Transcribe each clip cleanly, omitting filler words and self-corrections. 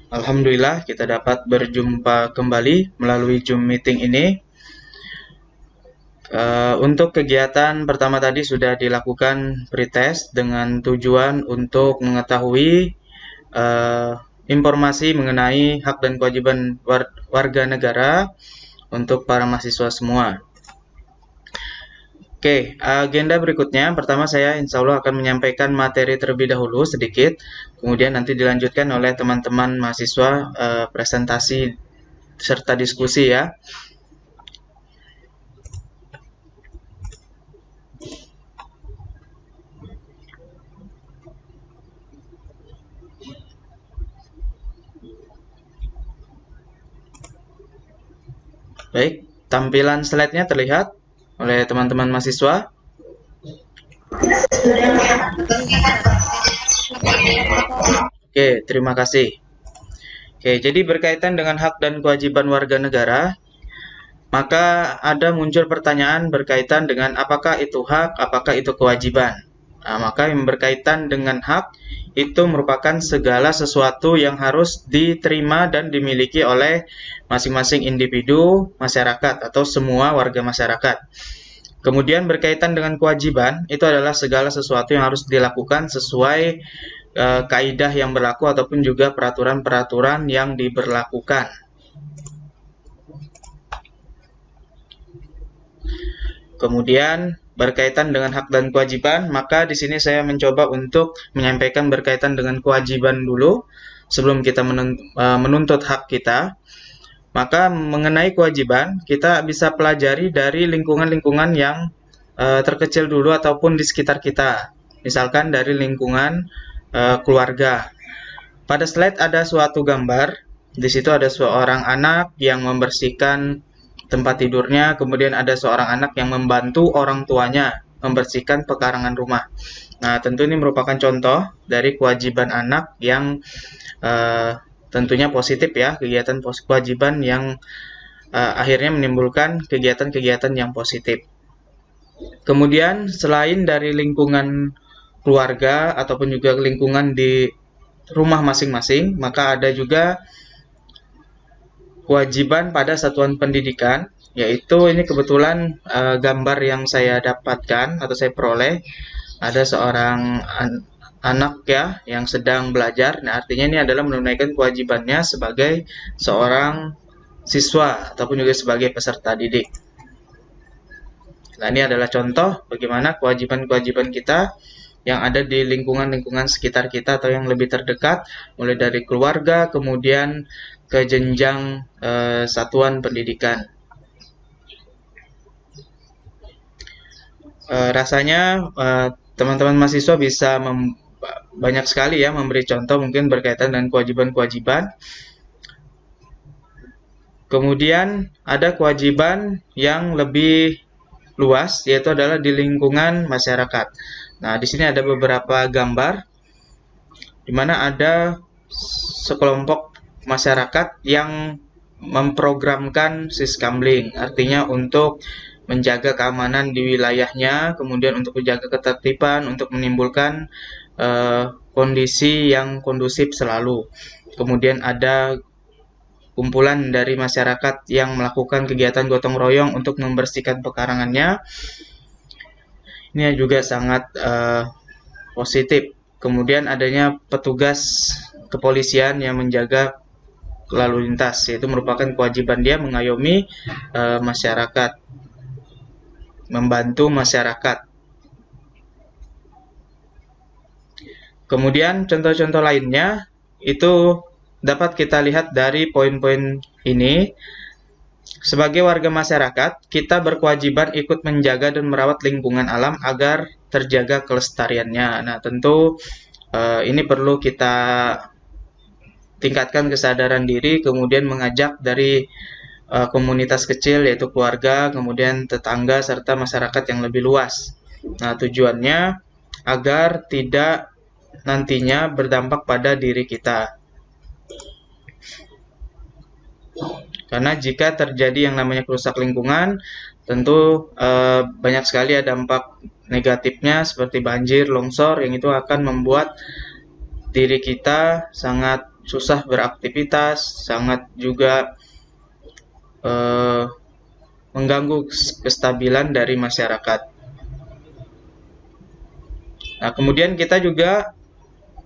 Alhamdulillah kita dapat berjumpa kembali melalui Zoom meeting ini. Untuk kegiatan pertama tadi sudah dilakukan pretest dengan tujuan untuk mengetahui informasi mengenai hak dan kewajiban warga negara untuk para mahasiswa semua. Oke, agenda berikutnya. Pertama saya insya Allah akan menyampaikan materi terlebih dahulu sedikit. Kemudian nanti dilanjutkan oleh teman-teman mahasiswa presentasi serta diskusi ya. Baik, tampilan slide-nya terlihat oleh teman-teman mahasiswa. Oke, terima kasih. Oke, jadi berkaitan dengan hak dan kewajiban warga negara, maka ada muncul pertanyaan berkaitan dengan apakah itu hak, apakah itu kewajiban. Nah, maka yang berkaitan dengan hak itu merupakan segala sesuatu yang harus diterima dan dimiliki oleh masing-masing individu masyarakat atau semua warga masyarakat. Kemudian berkaitan dengan kewajiban, itu adalah segala sesuatu yang harus dilakukan sesuai kaidah yang berlaku ataupun juga peraturan-peraturan yang diberlakukan. Kemudian berkaitan dengan hak dan kewajiban, maka di sini saya mencoba untuk menyampaikan berkaitan dengan kewajiban dulu sebelum kita menuntut hak kita. Maka mengenai kewajiban, kita bisa pelajari dari lingkungan-lingkungan yang terkecil dulu ataupun di sekitar kita. Misalkan dari lingkungan keluarga. Pada slide ada suatu gambar. Di situ ada seorang anak yang membersihkan tempat tidurnya, kemudian ada seorang anak yang membantu orang tuanya membersihkan pekarangan rumah. Nah, tentu ini merupakan contoh dari kewajiban anak yang tentunya positif ya, kegiatan kewajiban yang akhirnya menimbulkan kegiatan-kegiatan yang positif. Kemudian selain dari lingkungan keluarga ataupun juga lingkungan di rumah masing-masing, maka ada juga kewajiban pada satuan pendidikan, yaitu ini kebetulan gambar yang saya dapatkan atau saya peroleh, ada seorang anak ya yang sedang belajar. Nah, artinya ini adalah menunaikan kewajibannya sebagai seorang siswa ataupun juga sebagai peserta didik. Nah, ini adalah contoh bagaimana kewajiban-kewajiban kita yang ada di lingkungan-lingkungan sekitar kita atau yang lebih terdekat, mulai dari keluarga, kemudian ke jenjang satuan pendidikan. Rasanya teman-teman mahasiswa bisa banyak sekali ya memberi contoh mungkin berkaitan dengan kewajiban-kewajiban. Kemudian ada kewajiban yang lebih luas, yaitu adalah di lingkungan masyarakat. Nah, di sini ada beberapa gambar di mana ada sekelompok masyarakat yang memprogramkan siskamling, artinya untuk menjaga keamanan di wilayahnya, kemudian untuk menjaga ketertiban, untuk menimbulkan kondisi yang kondusif selalu. Kemudian ada kumpulan dari masyarakat yang melakukan kegiatan gotong royong untuk membersihkan pekarangannya. Ini juga sangat positif. Kemudian adanya petugas kepolisian yang menjaga lalu lintas, yaitu merupakan kewajiban dia mengayomi masyarakat, membantu masyarakat. Kemudian contoh-contoh lainnya itu dapat kita lihat dari poin-poin ini. Sebagai warga masyarakat, kita berkewajiban ikut menjaga dan merawat lingkungan alam agar terjaga kelestariannya. Nah, tentu ini perlu kita tingkatkan kesadaran diri, kemudian mengajak dari komunitas kecil yaitu keluarga, kemudian tetangga, serta masyarakat yang lebih luas. Nah, tujuannya agar tidak nantinya berdampak pada diri kita. Karena jika terjadi yang namanya kerusak lingkungan, tentu banyak sekali ada dampak negatifnya seperti banjir, longsor, yang itu akan membuat diri kita sangat susah beraktivitas, sangat juga mengganggu kestabilan dari masyarakat. Nah, kemudian kita juga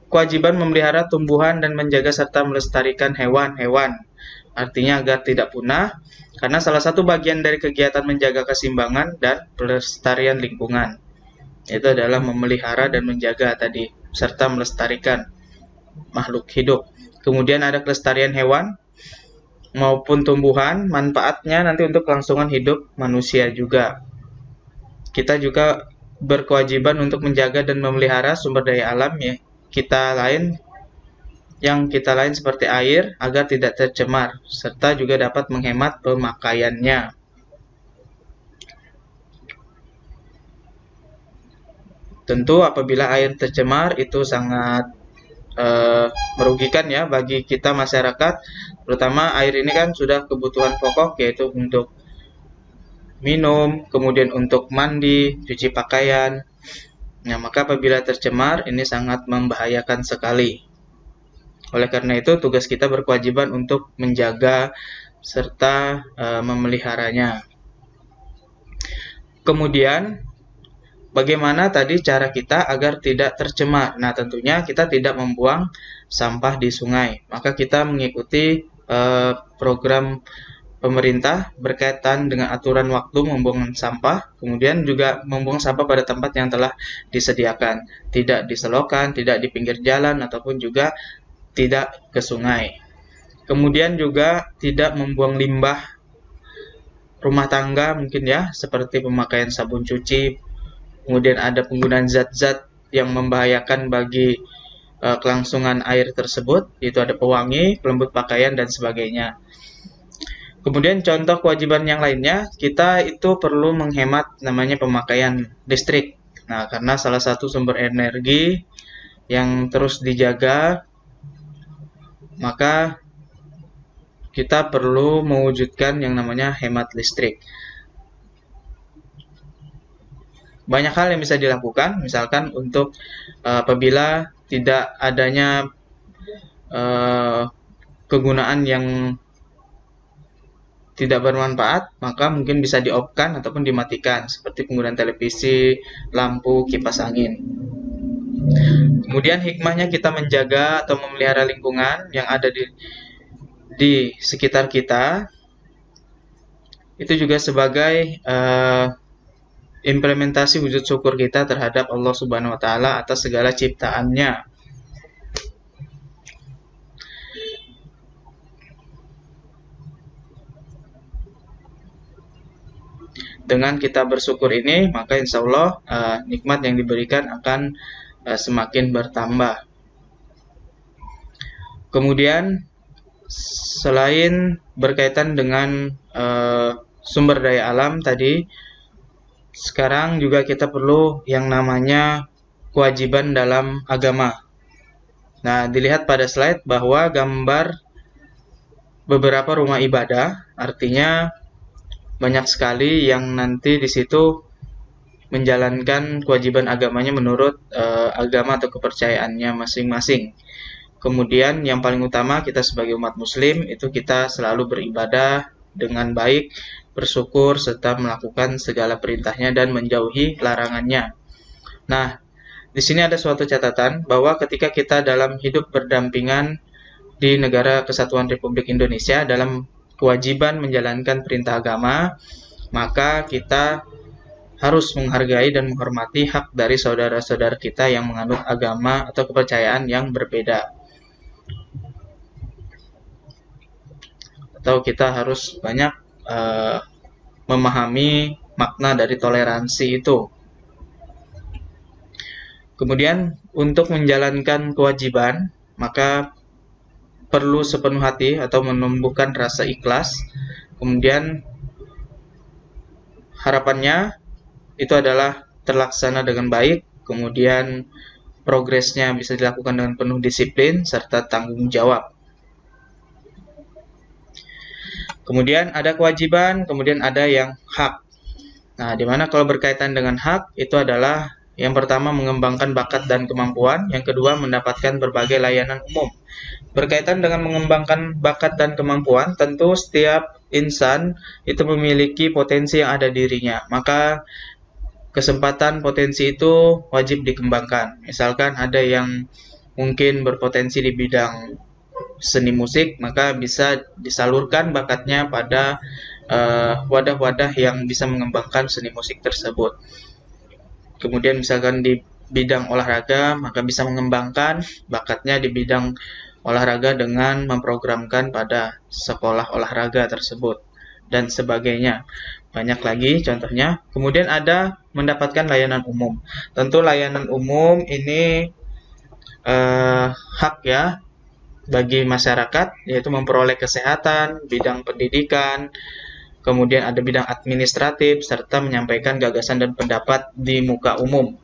kewajiban memelihara tumbuhan dan menjaga serta melestarikan hewan-hewan. Artinya agar tidak punah, karena salah satu bagian dari kegiatan menjaga keseimbangan dan pelestarian lingkungan. Itu adalah memelihara dan menjaga tadi, serta melestarikan makhluk hidup. Kemudian ada kelestarian hewan maupun tumbuhan, manfaatnya nanti untuk kelangsungan hidup manusia juga. Kita juga berkewajiban untuk menjaga dan memelihara sumber daya alam ya kita lain seperti air agar tidak tercemar serta juga dapat menghemat pemakaiannya. Tentu apabila air tercemar itu sangat merugikan ya bagi kita masyarakat, terutama air ini kan sudah kebutuhan pokok yaitu untuk minum, kemudian untuk mandi, cuci pakaian. Nah, maka apabila tercemar ini sangat membahayakan sekali. Oleh karena itu tugas kita berkewajiban untuk menjaga serta memeliharanya. Kemudian bagaimana tadi cara kita agar tidak tercemar? Nah, tentunya kita tidak membuang sampah di sungai. Maka kita mengikuti program pemerintah berkaitan dengan aturan waktu membuang sampah, kemudian juga membuang sampah pada tempat yang telah disediakan, tidak di selokan, tidak di pinggir jalan, ataupun juga tidak ke sungai. Kemudian juga tidak membuang limbah rumah tangga mungkin ya, seperti pemakaian sabun cuci, kemudian ada penggunaan zat-zat yang membahayakan bagi kelangsungan air tersebut, yaitu ada pewangi, pelembut pakaian, dan sebagainya. Kemudian contoh kewajiban yang lainnya, kita itu perlu menghemat namanya pemakaian listrik. Nah, karena salah satu sumber energi yang terus dijaga, maka kita perlu mewujudkan yang namanya hemat listrik. Banyak hal yang bisa dilakukan, misalkan untuk apabila tidak adanya kegunaan yang tidak bermanfaat, maka mungkin bisa di-off-kan ataupun dimatikan, seperti penggunaan televisi, lampu, kipas angin. Kemudian hikmahnya kita menjaga atau memelihara lingkungan yang ada di sekitar kita, itu juga sebagai implementasi wujud syukur kita terhadap Allah Subhanahu wa Ta'ala atas segala ciptaannya. Dengan kita bersyukur ini, maka insya Allah nikmat yang diberikan akan semakin bertambah. Kemudian selain berkaitan dengan sumber daya alam tadi, sekarang juga kita perlu yang namanya kewajiban dalam agama. Nah, dilihat pada slide bahwa gambar beberapa rumah ibadah, artinya banyak sekali yang nanti di situ menjalankan kewajiban agamanya menurut agama atau kepercayaannya masing-masing. Kemudian yang paling utama kita sebagai umat muslim itu kita selalu beribadah dengan baik, bersyukur serta melakukan segala perintahnya dan menjauhi larangannya. Nah, di sini ada suatu catatan bahwa ketika kita dalam hidup berdampingan di negara Kesatuan Republik Indonesia dalam kewajiban menjalankan perintah agama, maka kita harus menghargai dan menghormati hak dari saudara-saudara kita yang menganut agama atau kepercayaan yang berbeda. Atau kita harus banyak memahami makna dari toleransi itu. Kemudian untuk menjalankan kewajiban, maka perlu sepenuh hati atau menumbuhkan rasa ikhlas. Kemudian harapannya itu adalah terlaksana dengan baik, kemudian progresnya bisa dilakukan dengan penuh disiplin serta tanggung jawab. Kemudian ada kewajiban, kemudian ada yang hak. Nah, dimana kalau berkaitan dengan hak itu adalah Yang pertama, mengembangkan bakat dan kemampuan. Yang kedua, mendapatkan berbagai layanan umum. Berkaitan dengan mengembangkan bakat dan kemampuan, tentu setiap insan itu memiliki potensi yang ada dirinya. Maka kesempatan potensi itu wajib dikembangkan. Misalkan ada yang mungkin berpotensi di bidang seni musik, maka bisa disalurkan bakatnya pada wadah-wadah yang bisa mengembangkan seni musik tersebut. Kemudian misalkan di bidang olahraga, maka bisa mengembangkan bakatnya di bidang olahraga dengan memprogramkan pada sekolah olahraga tersebut dan sebagainya. Banyak lagi contohnya. Kemudian ada mendapatkan layanan umum. Tentu layanan umum ini hak ya bagi masyarakat, yaitu memperoleh kesehatan, bidang pendidikan, kemudian ada bidang administratif, serta menyampaikan gagasan dan pendapat di muka umum.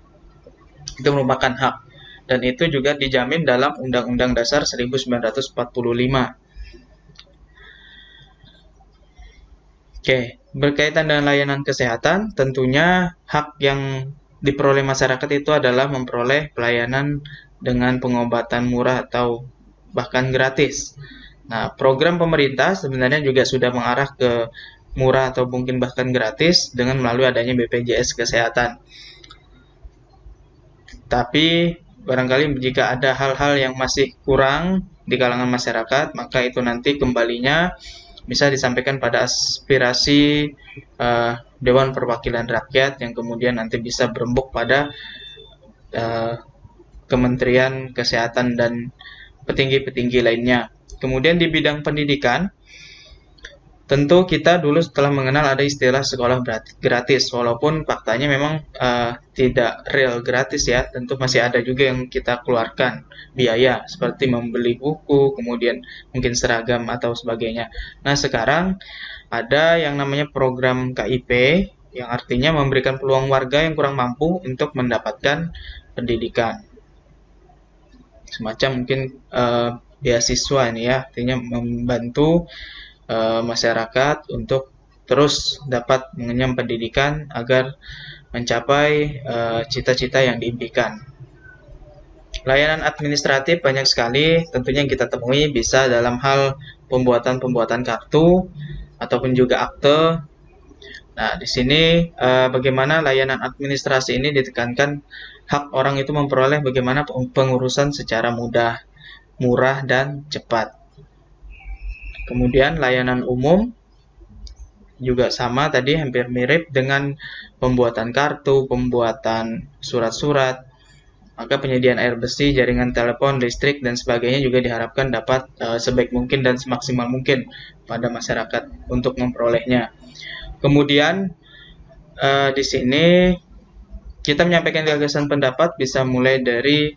Itu merupakan hak. Dan itu juga dijamin dalam Undang-Undang Dasar 1945. Oke, berkaitan dengan layanan kesehatan, tentunya hak yang diperoleh masyarakat itu adalah memperoleh pelayanan dengan pengobatan murah atau bahkan gratis. Nah, program pemerintah sebenarnya juga sudah mengarah ke murah atau mungkin bahkan gratis dengan melalui adanya BPJS Kesehatan. Tapi barangkali jika ada hal-hal yang masih kurang di kalangan masyarakat, maka itu nanti kembalinya bisa disampaikan pada aspirasi Dewan Perwakilan Rakyat yang kemudian nanti bisa berembuk pada Kementerian Kesehatan dan petinggi-petinggi lainnya. Kemudian di bidang pendidikan, tentu kita dulu setelah mengenal ada istilah sekolah gratis, walaupun faktanya memang tidak real gratis ya, tentu masih ada juga yang kita keluarkan biaya, seperti membeli buku, kemudian mungkin seragam atau sebagainya. Nah sekarang ada yang namanya program KIP, yang artinya memberikan peluang warga yang kurang mampu untuk mendapatkan pendidikan. Semacam mungkin beasiswa ini ya, artinya membantu masyarakat untuk terus dapat mengenyam pendidikan agar mencapai cita-cita yang diimpikan. Layanan administratif banyak sekali tentunya yang kita temui, bisa dalam hal pembuatan kartu ataupun juga akte. Nah, di sini bagaimana layanan administrasi ini ditekankan hak orang itu memperoleh bagaimana pengurusan secara mudah, murah, dan cepat. Kemudian layanan umum juga sama tadi, hampir mirip dengan pembuatan kartu, pembuatan surat-surat. Maka penyediaan air bersih, jaringan telepon, listrik, dan sebagainya juga diharapkan dapat sebaik mungkin dan semaksimal mungkin pada masyarakat untuk memperolehnya. Kemudian di sini kita menyampaikan gagasan pendapat bisa mulai dari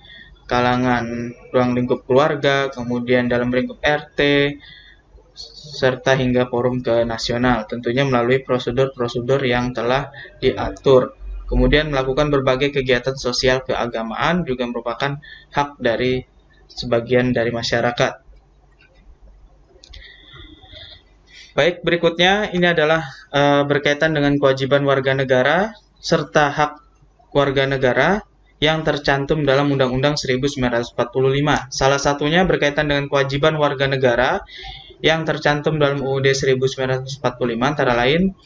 kalangan ruang lingkup keluarga, kemudian dalam lingkup RT, serta hingga forum ke nasional, tentunya melalui prosedur-prosedur yang telah diatur. Kemudian melakukan berbagai kegiatan sosial keagamaan juga merupakan hak dari sebagian dari masyarakat. Baik, berikutnya ini adalah berkaitan dengan kewajiban warga negara serta hak warga negara yang tercantum dalam Undang-Undang 1945. Salah satunya berkaitan dengan kewajiban warga negara yang tercantum dalam UUD 1945, antara lain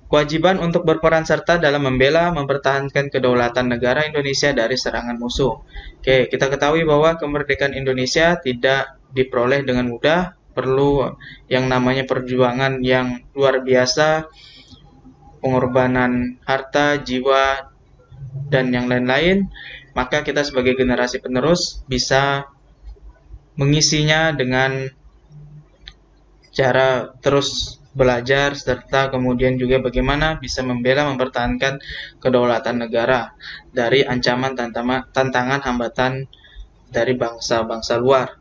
kewajiban untuk berperan serta dalam membela, mempertahankan kedaulatan negara Indonesia dari serangan musuh. Oke, kita ketahui bahwa kemerdekaan Indonesia tidak diperoleh dengan mudah, perlu yang namanya perjuangan yang luar biasa, pengorbanan harta, jiwa, dan yang lain-lain. Maka kita sebagai generasi penerus bisa mengisinya dengan cara terus belajar, serta kemudian juga bagaimana bisa membela, mempertahankan kedaulatan negara dari ancaman tantangan hambatan dari bangsa-bangsa luar.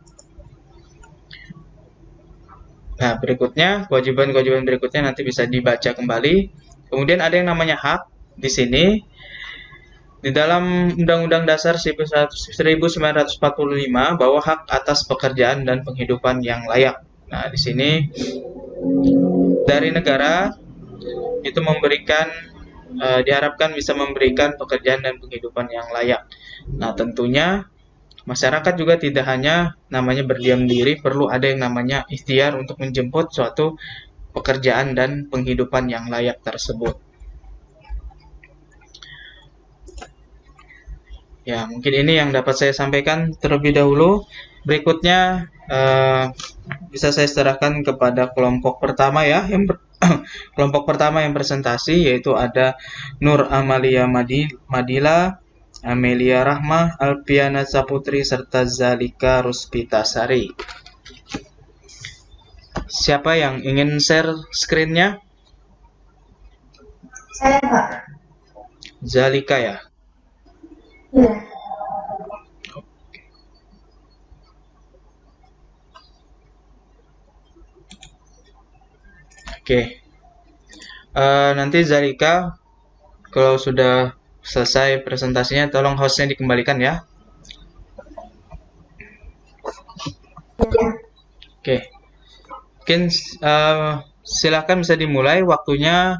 Nah, berikutnya, kewajiban-kewajiban berikutnya nanti bisa dibaca kembali. Kemudian ada yang namanya hak di sini. Di dalam Undang-Undang Dasar 1945 bahwa hak atas pekerjaan dan penghidupan yang layak. Nah, di sini dari negara itu memberikan diharapkan bisa memberikan pekerjaan dan penghidupan yang layak. Nah, tentunya masyarakat juga tidak hanya namanya berdiam diri, perlu ada yang namanya ikhtiar untuk menjemput suatu pekerjaan dan penghidupan yang layak tersebut. Ya, mungkin ini yang dapat saya sampaikan terlebih dahulu. Berikutnya bisa saya serahkan kepada kelompok pertama ya, kelompok pertama yang presentasi yaitu ada Nur Amalia Madila, Amelia Rahmah, Alpiana Saputri, serta Zalika Ruspitasari. Siapa yang ingin share screen-nya? Saya, Pak. Zalika ya? Iya. Oke. Nanti Zalika kalau sudah selesai presentasinya tolong hostnya dikembalikan ya. Iya. Oke. Mungkin silakan bisa dimulai, waktunya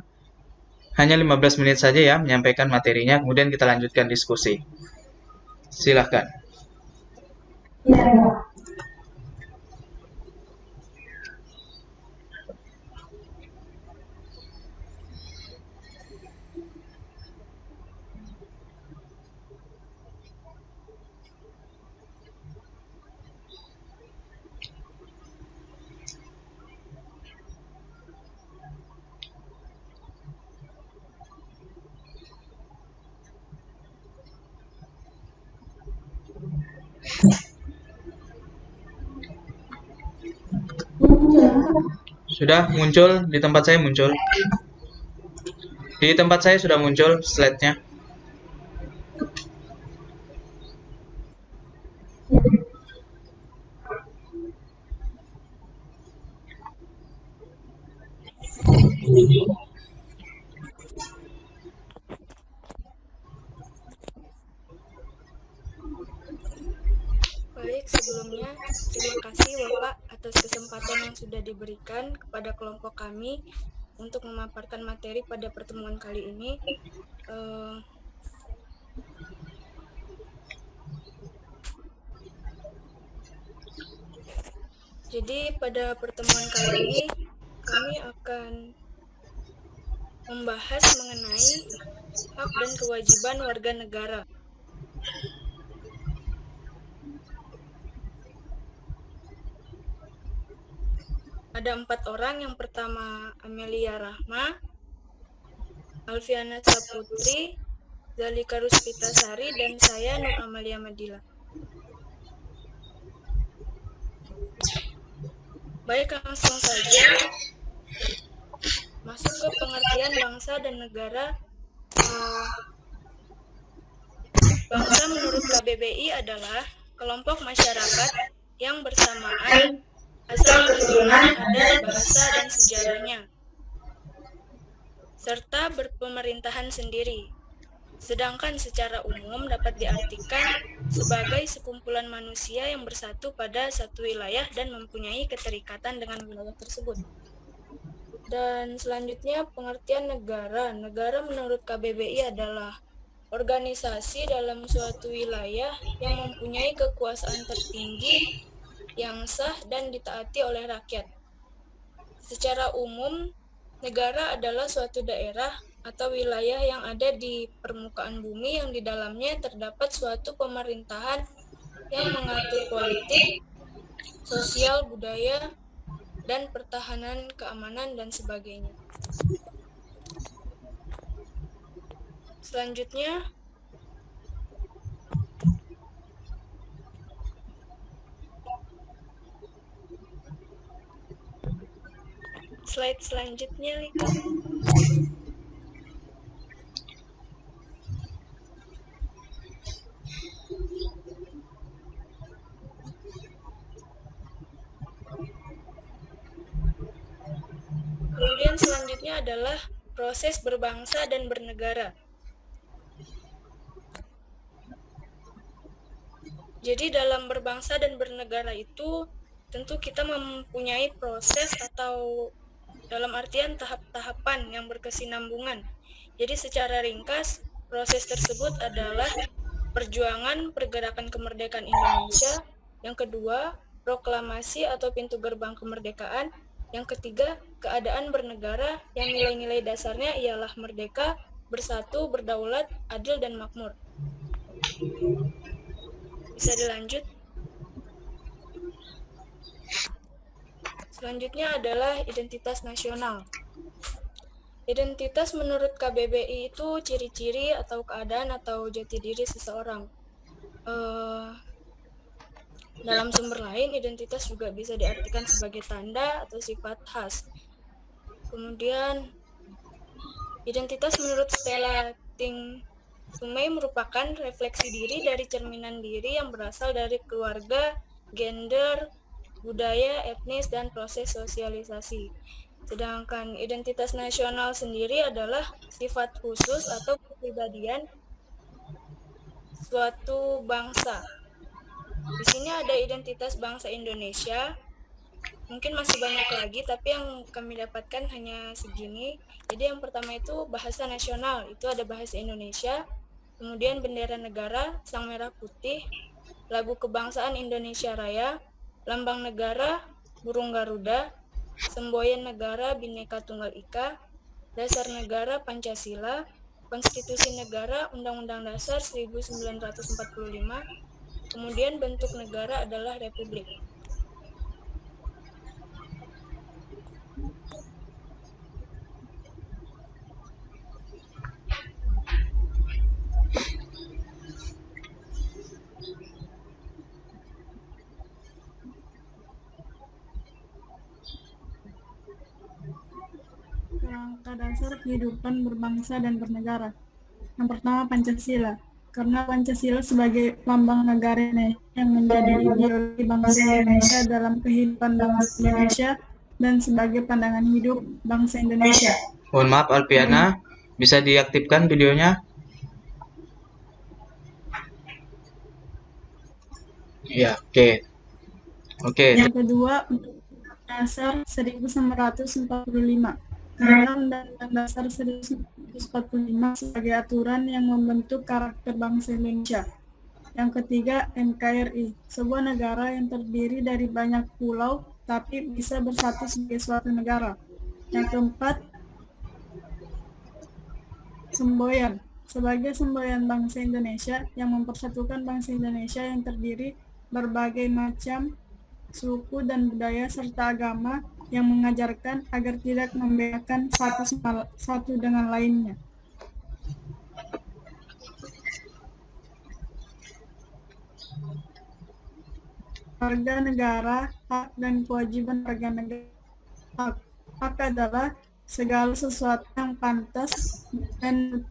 hanya 15 menit saja ya menyampaikan materinya, kemudian kita lanjutkan diskusi. Silakan. Iya, Pak. Sudah muncul di tempat saya muncul. Di tempat saya sudah muncul slide-nya. Baik, sebelumnya terima kasih Bapak atas kesempatan yang sudah diberikan kepada kelompok kami untuk memaparkan materi pada pertemuan kali ini. Jadi pada pertemuan kali ini kami akan membahas mengenai hak dan kewajiban warga negara. Ada 4 orang, yang pertama Amelia Rahmah, Alfiana Saputri, Zalika Ruspitasari, dan saya Nur Amalia Madila. Baik, langsung saja masuk ke pengertian bangsa dan negara. Bangsa menurut KBBI adalah kelompok masyarakat yang bersamaan asal keturunan, adat, bahasa, dan sejarahnya, serta berpemerintahan sendiri. Sedangkan secara umum dapat diartikan sebagai sekumpulan manusia yang bersatu pada satu wilayah dan mempunyai keterikatan dengan wilayah tersebut. Dan selanjutnya pengertian negara. Negara menurut KBBI adalah organisasi dalam suatu wilayah yang mempunyai kekuasaan tertinggi yang sah dan ditaati oleh rakyat. Secara umum, negara adalah suatu daerah atau wilayah yang ada di permukaan bumi yang di dalamnya terdapat suatu pemerintahan yang mengatur politik, sosial, budaya, dan pertahanan, keamanan, dan sebagainya. Selanjutnya, slide selanjutnya, Lika. Kemudian selanjutnya adalah proses berbangsa dan bernegara. Jadi dalam berbangsa dan bernegara itu tentu kita mempunyai proses atau dalam artian tahap-tahapan yang berkesinambungan, Jadi secara ringkas, proses tersebut adalah perjuangan pergerakan kemerdekaan Indonesia, yang kedua, proklamasi atau pintu gerbang kemerdekaan, yang ketiga, keadaan bernegara yang nilai-nilai dasarnya ialah merdeka, bersatu, berdaulat, adil, dan makmur. Bisa dilanjut? Selanjutnya adalah identitas nasional. Identitas menurut KBBI itu ciri-ciri atau keadaan atau jati diri seseorang. Dalam sumber lain, identitas juga bisa diartikan sebagai tanda atau sifat khas. Kemudian, identitas menurut Stella Ting Sumay merupakan refleksi diri dari cerminan diri yang berasal dari keluarga, gender, budaya, etnis, dan proses sosialisasi. Sedangkan identitas nasional sendiri adalah sifat khusus atau kepribadian suatu bangsa. Di sini ada identitas bangsa Indonesia. Mungkin masih banyak lagi, tapi yang kami dapatkan hanya segini. Jadi yang pertama itu bahasa nasional, itu ada bahasa Indonesia. Kemudian bendera negara, sang merah putih, lagu kebangsaan Indonesia Raya, lambang negara, burung Garuda, semboyan negara Bhinneka Tunggal Ika, dasar negara Pancasila, konstitusi negara Undang-Undang Dasar 1945, kemudian bentuk negara adalah republik. Kerangka dasar kehidupan berbangsa dan bernegara. Yang pertama Pancasila. Karena Pancasila sebagai lambang negara Indonesia yang menjadi ideologi bangsa Indonesia dalam kehidupan bangsa Indonesia dan sebagai pandangan hidup bangsa Indonesia. Mohon maaf Alpiana, bisa diaktifkan videonya? Ya, oke. Yang kedua, Dasar 1945. Karena Undang-Undang Dasar 1945 sebagai aturan yang membentuk karakter bangsa Indonesia. Yang ketiga, NKRI, sebuah negara yang terdiri dari banyak pulau tapi bisa bersatu sebagai suatu negara. Yang keempat, semboyan, sebagai semboyan bangsa Indonesia yang mempersatukan bangsa Indonesia yang terdiri berbagai macam suku dan budaya serta agama yang mengajarkan agar tidak membedakan satu dengan lainnya. Warga negara, hak dan kewajiban warga negara. Hak adalah segala sesuatu yang pantas dan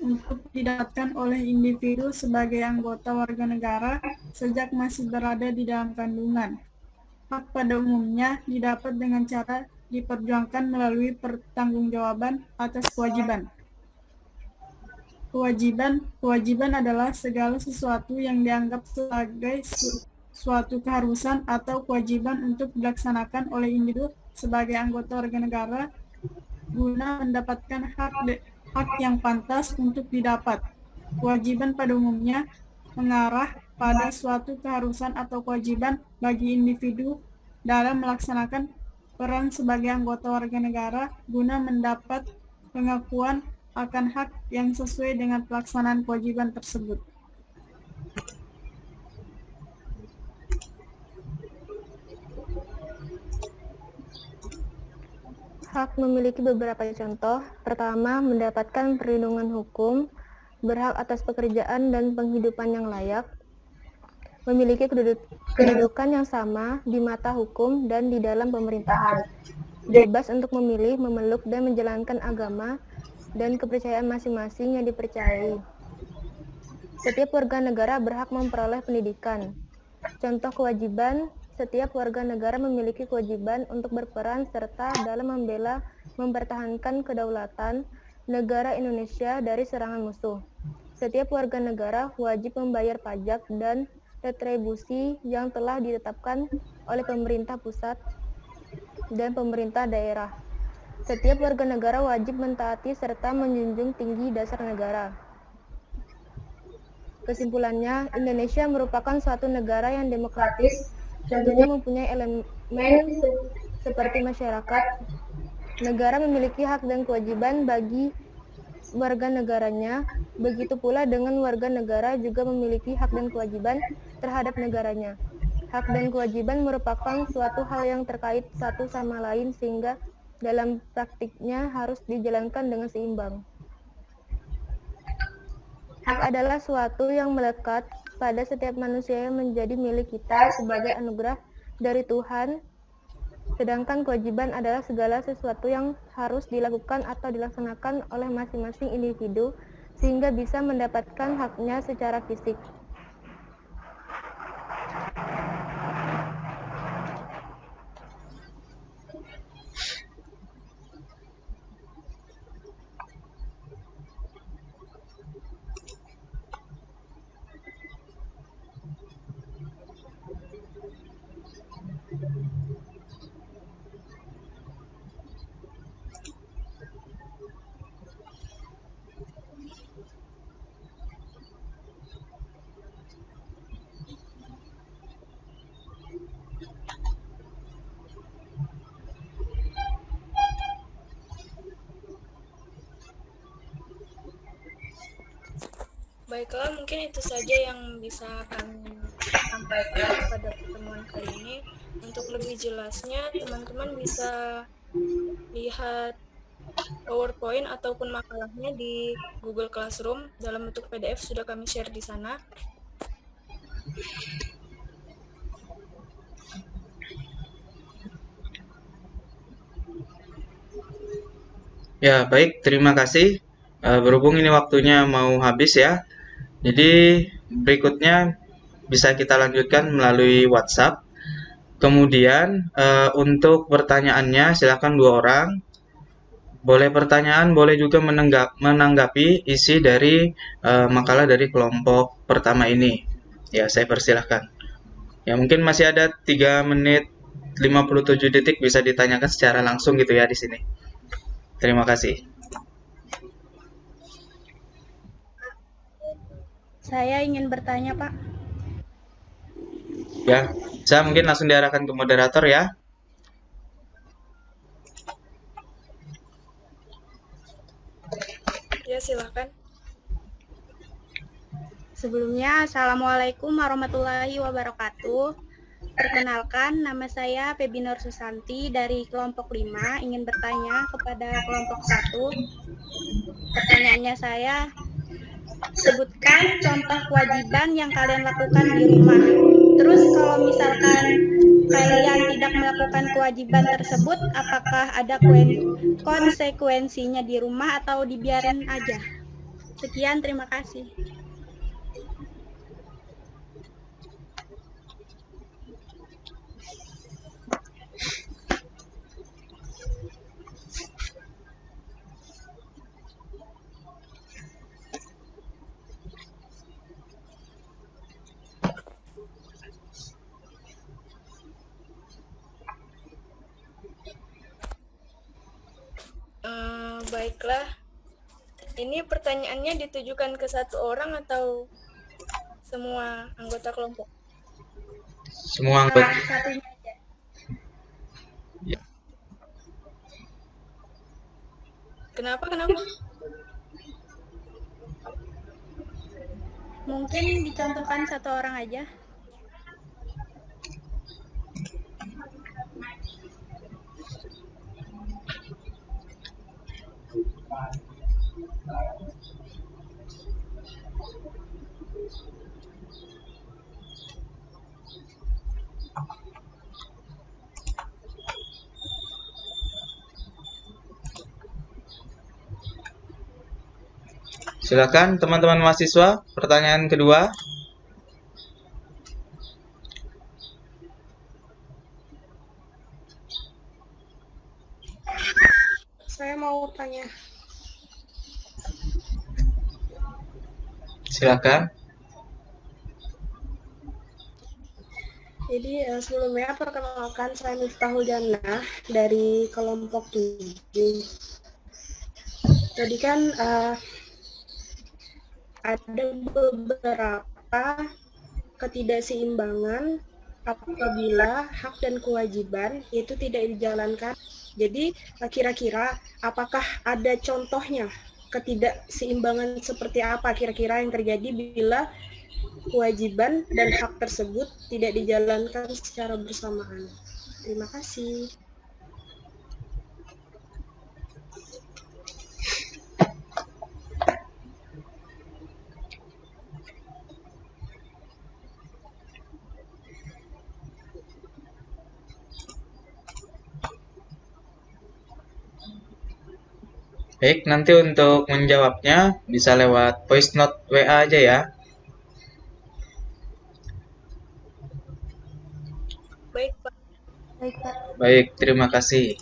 untuk didapatkan oleh individu sebagai anggota warga negara sejak masih berada di dalam kandungan. Hak pada umumnya didapat dengan cara diperjuangkan melalui pertanggungjawaban atas kewajiban. Kewajiban adalah segala sesuatu yang dianggap sebagai suatu keharusan atau kewajiban untuk dilaksanakan oleh individu sebagai anggota warga negara guna mendapatkan hak yang pantas untuk didapat. Kewajiban pada umumnya mengarah pada suatu keharusan atau kewajiban bagi individu dalam melaksanakan peran sebagai anggota warga negara guna mendapat pengakuan akan hak yang sesuai dengan pelaksanaan kewajiban tersebut. Hak memiliki beberapa contoh. Pertama, mendapatkan perlindungan hukum, berhak atas pekerjaan dan penghidupan yang layak, memiliki kedudukan yang sama di mata hukum dan di dalam pemerintahan, bebas untuk memilih, memeluk, dan menjalankan agama dan kepercayaan masing-masing yang dipercayai. Setiap warga negara berhak memperoleh pendidikan. Contoh kewajiban, setiap warga negara memiliki kewajiban untuk berperan serta dalam membela, mempertahankan kedaulatan negara Indonesia dari serangan musuh. Setiap warga negara wajib membayar pajak dan retribusi yang telah ditetapkan oleh pemerintah pusat dan pemerintah daerah. Setiap warga negara wajib mentaati serta menjunjung tinggi dasar negara. Kesimpulannya, Indonesia merupakan suatu negara yang demokratis, tentunya mempunyai elemen seperti masyarakat. Negara memiliki hak dan kewajiban bagi warga negaranya, begitu pula dengan warga negara juga memiliki hak dan kewajiban terhadap negaranya. Hak dan kewajiban merupakan suatu hal yang terkait satu sama lain sehingga dalam praktiknya harus dijalankan dengan seimbang. Hak adalah suatu yang melekat pada setiap manusia yang menjadi milik kita sebagai anugerah dari Tuhan, sedangkan kewajiban adalah segala sesuatu yang harus dilakukan atau dilaksanakan oleh masing-masing individu sehingga bisa mendapatkan haknya secara fisik. Baiklah, mungkin itu saja yang bisa kami sampaikan pada pertemuan kali ini. Untuk lebih jelasnya, teman-teman bisa lihat PowerPoint ataupun makalahnya di Google Classroom dalam bentuk PDF sudah kami share di sana. Ya, baik, terima kasih. Berhubung ini waktunya mau habis ya. Jadi berikutnya bisa kita lanjutkan melalui WhatsApp. Kemudian untuk pertanyaannya silakan 2 orang. Boleh pertanyaan, boleh juga menanggapi isi dari makalah dari kelompok pertama ini. Ya, saya persilahkan. Ya, mungkin masih ada 3 menit 57 detik bisa ditanyakan secara langsung gitu ya di sini. Terima kasih. Saya ingin bertanya, Pak. Ya, saya mungkin langsung diarahkan ke moderator ya. Ya, silakan. Sebelumnya, Assalamualaikum warahmatullahi wabarakatuh. Perkenalkan, nama saya Febi Nur Susanti dari kelompok 5, ingin bertanya kepada kelompok 1. Pertanyaannya saya, sebutkan contoh kewajiban yang kalian lakukan di rumah. Terus kalau misalkan kalian tidak melakukan kewajiban tersebut, apakah ada konsekuensinya di rumah atau dibiarin aja? Sekian, terima kasih. Baiklah, ini pertanyaannya ditujukan ke satu orang atau semua anggota kelompok? Semua anggota. Satunya aja. Ya. Kenapa? Mungkin dicontohkan satu orang aja. Silakan teman-teman mahasiswa, pertanyaan kedua. Saya mau tanya. Silakan. Jadi sebelumnya perkenalkan saya Miftahul Jannah dari kelompok 7. Tadi kan ada beberapa ketidakseimbangan apabila hak dan kewajiban itu tidak dijalankan. Jadi kira-kira apakah ada contohnya ketidakseimbangan seperti apa kira-kira yang terjadi bila kewajiban dan hak tersebut tidak dijalankan secara bersamaan? Terima kasih. Baik, nanti untuk menjawabnya bisa lewat voice note WA aja ya. Baik, Pak. Baik, Pak. Baik, terima kasih.